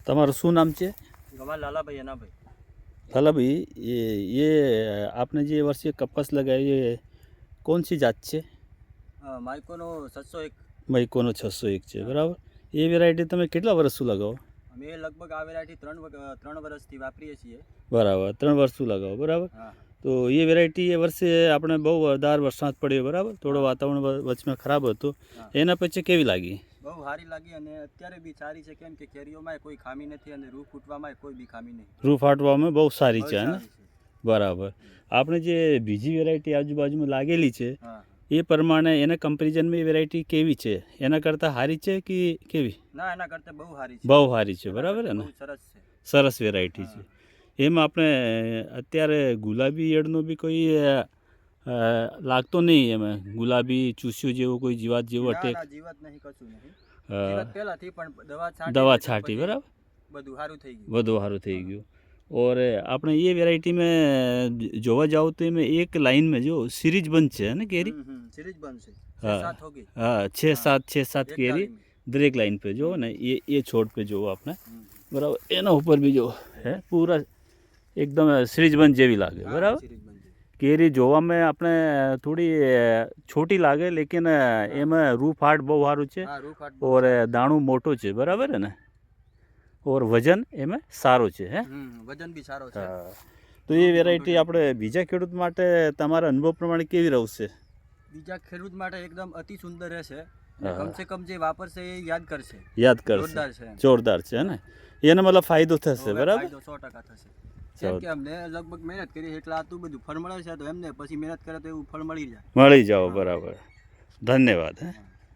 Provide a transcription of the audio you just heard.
તમારું શું નામ છે? गवार लाला भाई है ना भाई। लाला भाई, ये आपने जो वर्षीय कपास लगाई है कौन सी जात છે? માઇકોનો 701। માઇકોનો 601 છે, બરાબર. એ વેરાયટી તમે કેટલા વર્ષથી લગાવો? અમે લગભગ આ વેરાયટી 3 વર્ષથી વાપરીએ છીએ। બરાબર, 3 વર્ષથી લગાવો, બરાબર. હા, તો એ વેરાયટી એ વર્ષે આપણે બહુ વધારે વરસાદ પડ્યો, બરાબર. થોડો વાતાવરણ વચમાં ખરાબ હતું, એના પછી કેવી લાગી? બહુ સારી લાગી અને અત્યારે બી સારી છે, કેમ કે કેરીઓમાં કોઈ ખામી નથી અને રૂ ફૂટવામાં કોઈ બી ખામી નહીં। રૂ ફાટવામાં બહુ સારી છે, બહુ ને? સારી છે। બરાબર. આપણે જે બીજી વેરાયટી આજુબાજુમાં લાગેલી છે હા, એ પ્રમાણે એના કમ્પેરિઝનમાં એ વેરાયટી કેવી છે? એના કરતાં સારી છે કે કેવી? ના, એના કરતાં બહુ સારી છે। બહુ સારી છે, બરાબર ને? બહુ સરસ છે, સરસ વેરાયટી છે. એમાં આપણે અત્યારે ગુલાબી ઈયળનો બી કોઈ લાગતો નહીં, એમાં ગુલાબી ચૂસ્યું જેવું કોઈ જીવાત જેવું ના અટેક? ના, જીવાત નહીં, કશું નહીં। જીવાત પહેલાથી પણ દવા દવા એટલે છાંટી, પછી બરાબર. બધું સારું થઈ ગયું। બધું સારું થઈ ગયું. और આપણે ये वेराइटी में જોવા જાઓ તો એમાં એક લાइन में जो सीरीज बंद છે ને કેરી? सीरीज बंद છે, हाँ 6-7 होगी। हाँ, 6-7 કેરી डाली में। દરેક લાइन पे જો ને ये છોડ पे જો આપણે, બરાબર. એના ઉપર બી જો હે પૂરા એકદમ सीरीज बंद જેવી લાગે, બરાબર. सीरीज बंद છે। કેરી જોવામાં આપણે થોડી છોટી લાગે, લેकिन એમાં રૂ ફાટ બહુ સારું છે હા, રૂ ફાટ और દાણું મોટો છે, બરાબર ને? और વજન એમાં સારું છે, હે? વજન બી સારો છે। હા. તો એ વેરાયટી આપણે બીજા ખેડૂત માટે તમારા અનુભવ પ્રમાણે કેવી રહેશે? બીજા ખેડૂત માટે એકદમ અતિ સુંદર રહેશે। કમસે કમ જે વાપરશે એ યાદ કરશે, યાદ કરશે. જોરદાર છે, જોરદાર છે ને? એને મતલબ ફાયદો થશે, બરાબર. ફાયદો 100% થશે। કેમ કે અમને લગભગ મહેનત કરી એટલે આટલું બધું ફળ મળે છે, તો એમને પછી મહેનત કરે તો એવું ફળ મળી જાય। મળી જાઓ, બરાબર. ધન્યવાદ. હે.